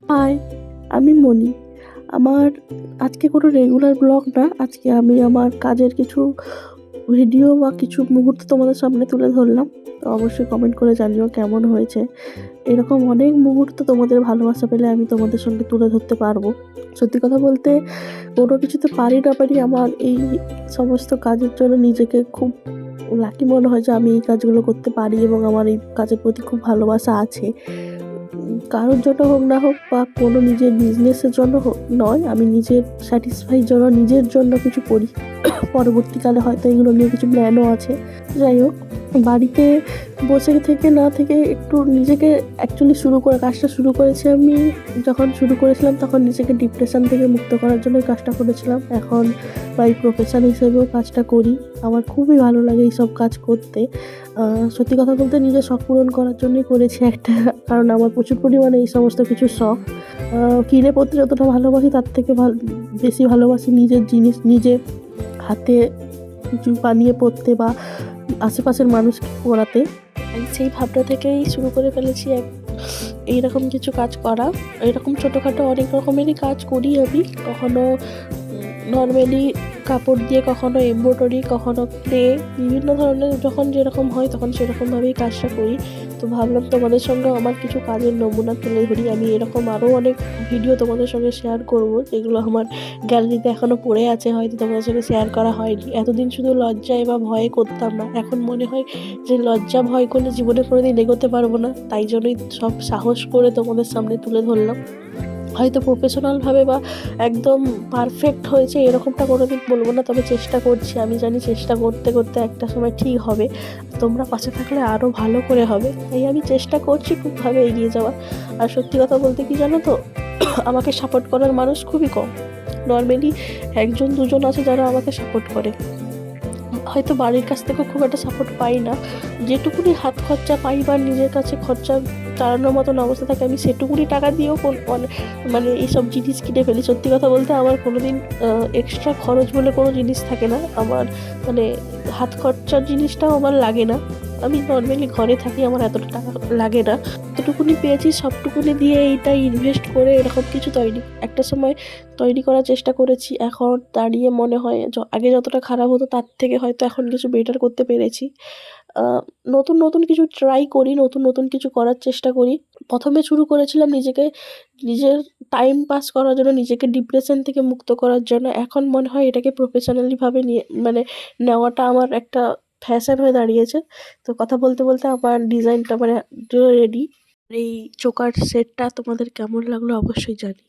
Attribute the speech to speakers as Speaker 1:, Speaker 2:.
Speaker 1: High, আমি মনি। আমার আজকে কোনো রেগুলার ব্লগ না। আজকে আমি আমার কাজের কিছু ভিডিও বা কিছু মুহূর্ত তোমাদের সামনে তুলে ধরলাম। তো অবশ্যই কমেন্ট করে জানিও কেমন হয়েছে। এরকম অনেক মুহূর্ত তোমাদের ভালোবাসা পেলে আমি তোমাদের সঙ্গে তুলে ধরতে পারবো। সত্যি কথা বলতে কোনো কিছুতে পারি না পারি আমার এই সমস্ত কাজের জন্য নিজেকে খুব লাকি মনে হয় যে আমি এই কাজগুলো করতে পারি এবং আমার এই কাজের প্রতি খুব ভালোবাসা আছে। কারোর জন্য হোক না হোক বা কোনো নিজের বিজনেসের জন্য হোক নয়, আমি নিজের স্যাটিসফাইয়ের জন্য নিজের জন্য কিছু করি। পরবর্তীকালে হয়তো এগুলো নিয়ে কিছু প্ল্যানও আছে। যাই হোক, বাড়িতে বসে থেকে না থেকে একটু নিজেকে অ্যাকচুয়ালি কাজটা শুরু করেছি আমি। যখন শুরু করেছিলাম তখন নিজেকে ডিপ্রেশন থেকে মুক্ত করার জন্যই কাজটা করেছিলাম। এখন বাই প্রফেশন হিসেবেও কাজটা করি। আমার খুবই ভালো লাগে এইসব কাজ করতে। সত্যি কথা বলতে নিজের শখ পূরণ করার জন্যই করেছি একটা। কারণ আমার প্রচুর পরিমাণে এই সমস্ত কিছু শখ। কিনে পড়তে যতটা ভালোবাসি তার থেকে বেশি ভালোবাসি নিজের জিনিস নিজে হাতে কিছু বানিয়ে পড়তে বা আশেপাশের মানুষকে পড়াতে। আমি সেই ভাবনা থেকেই শুরু করে ফেলেছি এইরকম কিছু কাজ করা। এরকম ছোটোখাটো অনেক রকমেরই কাজ করি আমি। কখনো নর্মালি কাপড় দিয়ে, কখনো এমব্রয়ডারি, কখনো ক্লে, বিভিন্ন ধরনের যখন যেরকম হয় তখন সেরকমভাবেই কাজটা করি। তো ভাবলাম তোমাদের সঙ্গেও আমার কিছু কাজের নমুনা তুলে ধরি। আমি এরকম আরও অনেক ভিডিও তোমাদের সঙ্গে শেয়ার করব, যেগুলো আমার গ্যালারিতে এখনও পড়ে আছে, হয়তো তোমাদের সঙ্গে শেয়ার করা হয়নি। এতদিন শুধু লজ্জায় বা ভয়ে করতাম না, এখন মনে হয় যে লজ্জা ভয় করলে জীবনে কোনোদিন এগোতে পারবো না। তাই জন্যই সব সাহস করে তোমাদের সামনে তুলে ধরলাম। হয়তো প্রফেশনালভাবে বা একদম পারফেক্ট হয়েছে এরকমটা কোনোদিন বলবো না, তবে চেষ্টা করছি। আমি জানি চেষ্টা করতে করতে একটা সময় ঠিক হবে। তোমরা পাশে থাকলে আরও ভালো করে হবে। তাই আমি চেষ্টা করছি খুবভাবে এগিয়ে যাওয়ার। আর সত্যি কথা বলতে কি জানো তো, আমাকে সাপোর্ট করার মানুষ খুবই কম। নর্মালি একজন দুজন আছে যারা আমাকে সাপোর্ট করে। হয়তো বাড়ির কাছ থেকেও খুব একটা সাপোর্ট পাই না। যেটুকুনি হাত খরচা পাই বা নিজের কাছে খরচা চালানোর মতন অবস্থা থাকে, আমি সেটুকুনি টাকা দিয়েও মানে এইসব জিনিস কিনে ফেলি। সত্যি কথা বলতে আমার কোনো দিন এক্সট্রা খরচ বলে কোনো জিনিস থাকে না আমার। মানে হাত খরচার জিনিসটাও আমার লাগে না। আমি নর্মালি ঘরে থাকি, আমার এতটা টাকা লাগে না। যতটুকুনি পেয়েছি সবটুকুনি দিয়ে এইটা ইনভেস্ট করে এরকম কিছু একটা সময় তৈরি করার চেষ্টা করেছি। এখন দাঁড়িয়ে মনে হয় আগে যতটা খারাপ হতো তার থেকে হয়তো এখন কিছু বেটার করতে পেরেছি। নতুন নতুন কিছু ট্রাই করি, নতুন নতুন কিছু করার চেষ্টা করি। প্রথমে শুরু করেছিলাম নিজের টাইম পাস করার জন্য, নিজেকে ডিপ্রেশন থেকে মুক্ত করার জন্য। এখন মনে হয় এটাকে প্রফেশনালিভাবে নেওয়াটা আমার একটা ফ্যাশন হয়ে দাঁড়িয়েছে। তো কথা বলতে বলতে আমার ডিজাইনটা রেডি। এই চোকার সেটটা তোমাদের কেমন লাগলো অবশ্যই জানি।